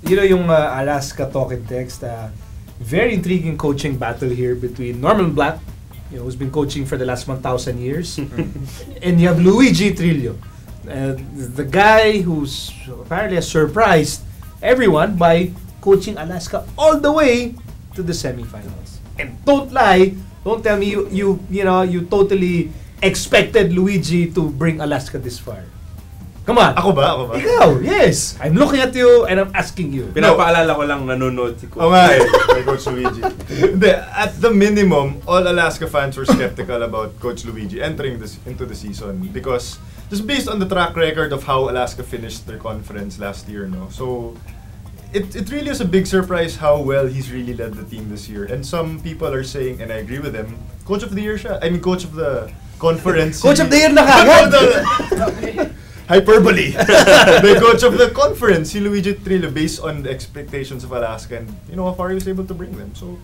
you know yung Alaska talk and text, very intriguing coaching battle here between Norman Black, you know, who's been coaching for the last 1,000 years, and you have Luigi Trillo, the guy who's apparently has surprised everyone by coaching Alaska all the way to the semifinals. And don't lie, don't tell me you totally expected Luigi to bring Alaska this far. Come on. Ako ba? Ikaw, yes. I'm looking at you and I'm asking you. Pinapaalala ko lang nanonood si Coach. Oo nga kay Coach Luigi. Hindi, at the minimum, all Alaska fans were skeptical about Coach Luigi entering into the season because just based on the track record of how Alaska finished their conference last year, no? So, it really is a big surprise how well he's really led the team this year. And some people are saying, and I agree with them, Coach of the Year siya. I mean, Coach of the Conference. Coach of the Year na kagad! Hyperbole. The coach of the conference, si Luigi Trillo, based on the expectations of Alaska and you know how far he was able to bring them. So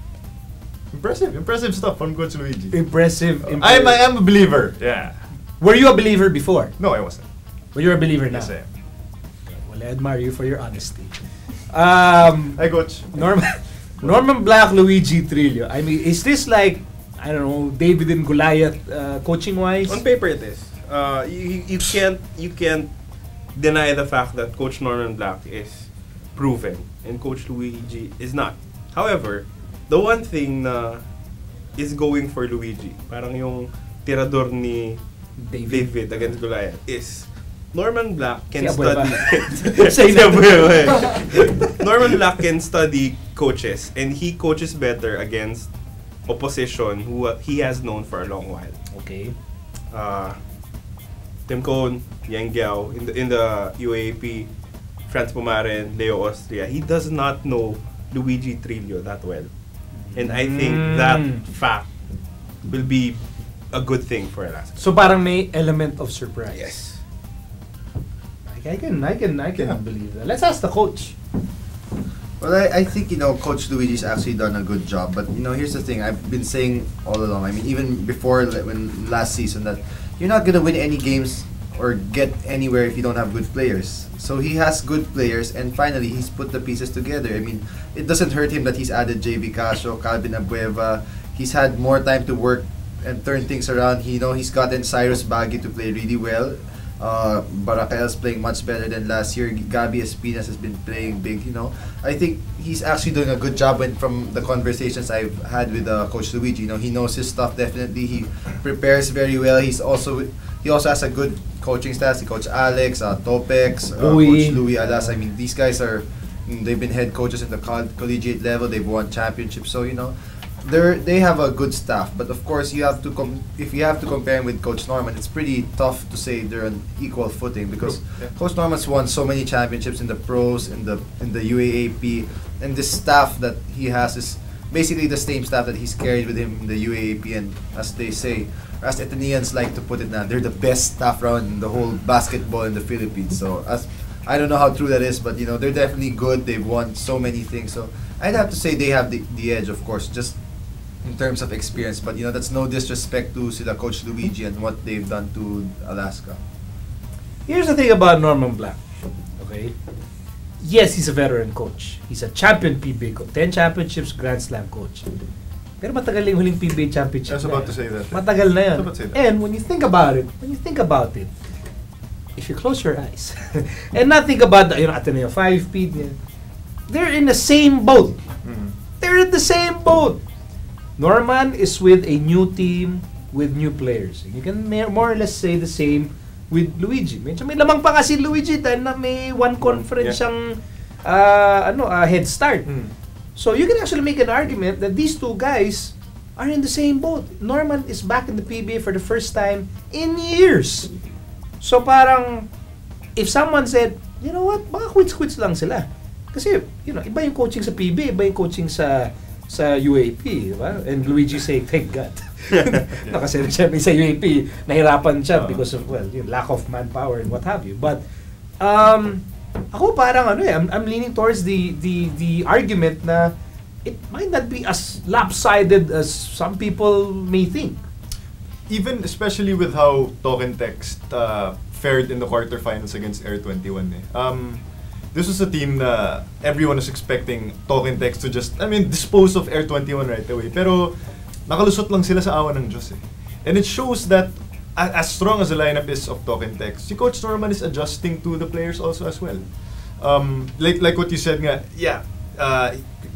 impressive stuff from Coach Luigi. Impressive. I am a believer. Yeah. Were you a believer before? No, I wasn't. But you're a believer now. Yes, I am. Well, I admire you for your honesty. Hi, Coach. Norman Black, Luigi Trillo. I mean, is this like, I don't know, David and Goliath coaching wise? On paper, it is. You can't deny the fact that Coach Norman Black is proven and Coach Luigi is not. However, the one thing na is going for Luigi, parang yung tirador ni David against Goliath, is Norman Black can study. Norman Black can study coaches and he coaches better against opposition who he has known for a long while. Okay. Tim Cohn, Yang Giao, in the UAAP, Franz Pumaren, Leo Austria, he does not know Luigi Trillo that well. And I think that fact will be a good thing for Alaska. So parang may element of surprise. Yes. I can believe that. Let's ask the coach. Well, I think, Coach Luigi's actually done a good job. But, here's the thing. I've been saying all along, I mean, even before when last season, that you're not going to win any games or get anywhere if you don't have good players. So he has good players, and finally, he's put the pieces together. I mean, it doesn't hurt him that he's added JB Casio, Calvin Abueva. He's had more time to work and turn things around. He's gotten Cyrus Baggy to play really well. Barakel's playing much better than last year. Gabi Espinas has been playing big. I think he's actually doing a good job. And from the conversations I've had with Coach Luigi, he knows his stuff definitely. He prepares very well. He also has a good coaching staff. He Coach Alex, Topex, Coach Louis Alas. I mean, these guys they've been head coaches at the collegiate level. They've won championships. So they have a good staff, but of course if you have to compare him with Coach Norman, it's pretty tough to say they're on equal footing because Coach Norman's won so many championships in the pros, in the UAAP, and the staff that he has is basically the same staff that he's carried with him in the UAAP. And as they say, as Ateneans like to put it now, they're the best staff around in the whole basketball in the Philippines. So I don't know how true that is, but they're definitely good. They've won so many things, so I'd have to say they have the edge, of course, just in terms of experience. But that's no disrespect to sila Coach Luigi and what they've done to Alaska. Here's the thing about Norman Black. Okay, yes, he's a veteran coach. He's a champion PBA coach, 10 championships, Grand Slam coach. Pero matagal yung huling PBA championship. I was about to say that. Matagal na yan. That. And when you think about it, if you close your eyes and not think about the Ateneo 5P, they're in the same boat. Mm-hmm. They're in the same boat. Norman is with a new team with new players. You can more or less say the same with Luigi. Medyo may lamang pa kasi Luigi dahil na may one conference siyang head start. So you can actually make an argument that these two guys are in the same boat. Norman is back in the PBA for the first time in years. So parang if someone said, you know what, baka quits lang sila. Kasi iba yung coaching sa PBA, iba yung coaching sa UAP, diba? And Luigi say, thank God. Kasi siyempre sa UAP, nahirapan siya because of, lack of manpower and what have you. But, ako parang I'm leaning towards the argument na it might not be as lopsided as some people may think. Even especially with how Talk and Text fared in the quarterfinals against Air 21. this was a team na everyone was expecting Talking Tex to just, dispose of Air 21 right away. Pero nakalusot lang sila sa awa ng Diyos eh. And it shows that as strong as the lineup is of Talking Tex, si Coach Norman is adjusting to the players also as well. Like what you said nga,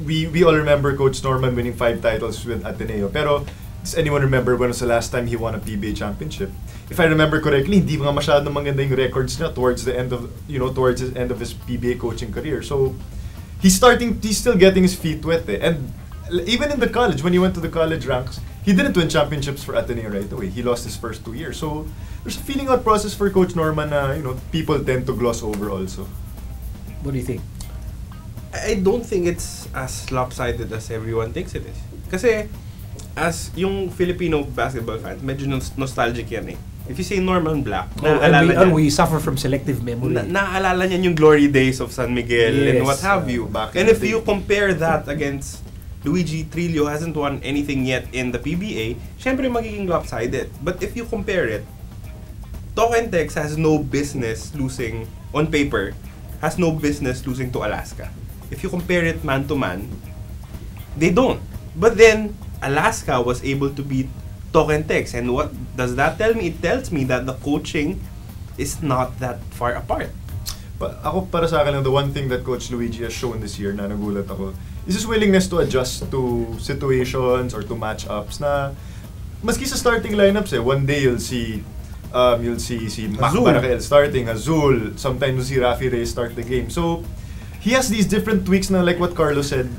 we all remember Coach Norman winning 5 titles with Ateneo. Pero does anyone remember when was the last time he won a PBA championship? If I remember correctly, hindi nga masyadong maganda yung records niya towards the end of his PBA coaching career. So he's still getting his feet wet eh. And even in the college, when he went to the college ranks, he didn't win championships for Ateneo right away. He lost his first 2 years. So there's a feeling out process for Coach Norman na people tend to gloss over also. What do you think? I don't think it's as lopsided as everyone thinks it is. Kasi as yung Filipino basketball fans, medyo nostalgic yan eh. If you say Norman Black, we suffer from selective memory. Naaalala niyan yung glory days of San Miguel and what have you. And if you day. compare that against Luigi, Trillo hasn't won anything yet in the PBA, syempre magiging lopsided. But if you compare it, Talking Tex has no business losing, on paper, has no business losing to Alaska. If you compare it man to man, they don't. But then, Alaska was able to beat Talking Tex. And what does that tell me? It tells me that the coaching is not that far apart. Ako para sa akin, the one thing that Coach Luigi has shown this year na nagulat ako is his willingness to adjust to situations or to matchups na maski sa starting lineups one day you'll see si Mac Barakel starting, Azul, sometimes you'll see Rafi Reyes start the game. So he has these different tweaks na like what Carlos said,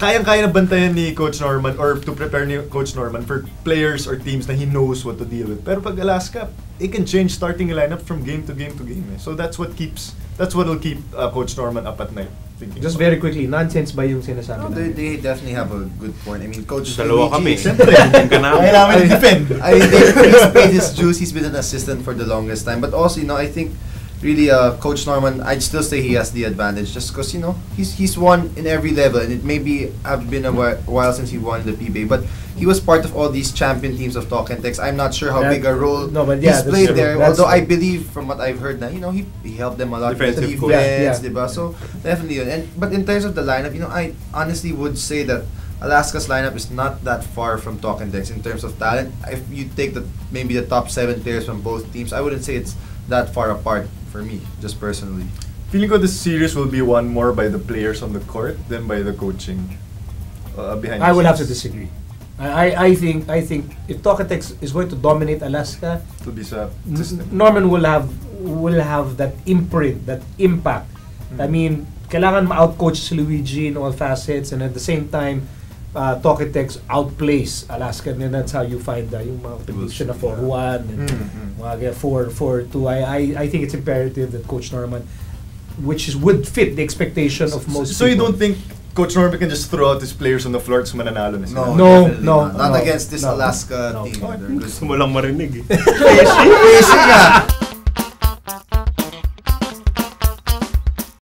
kayang-kaya na bantayan ni Coach Norman or to prepare ni Coach Norman for players or teams na he knows what to deal with. Pero pag Alaska, it can change starting lineup from game to game to game. So that's what will keep Coach Norman up at night. Just very quickly, nonsense ba yung sinasabi namin? They definitely have a good point. I mean, Coach Dalawa kami. Luigi, Kailangan i-defend. he's paid his dues. He's been an assistant for the longest time. But also, I think really, Coach Norman, I'd still say he has the advantage just because, he's won in every level, and it may have been a while since he won the PBA, but he was part of all these champion teams of Talking Tex. I'm not sure how big a role he's played there, although I believe from what I've heard that, he helped them a lot with Defensive defense, diba? So definitely yun. But in terms of the lineup, I honestly would say that Alaska's lineup is not that far from Talking Tex in terms of talent. If you take maybe the top 7 players from both teams, I wouldn't say it's that far apart for me, just personally. Feeling ko this series will be won more by the players on the court than by the coaching behind the I will have to scenes. disagree. I think if Talking Tex is going to dominate Alaska, To be sa system. Norman will have that imprint, that impact. I mean, kailangan ma-outcoach si Luigi in all facets, and at the same time, Talking Tex outplays Alaska, and that's how you find yung mga prediction na 4-1 and mga 4-2. I think it's imperative that Coach Norman, would fit the expectation of most So you people. don't think Coach Norman can just throw out his players on the floor at mananalo na sila? No, definitely no, not. Not no, against this no, Alaska no. team. Gusto mo lang marinig eh. Racing nga.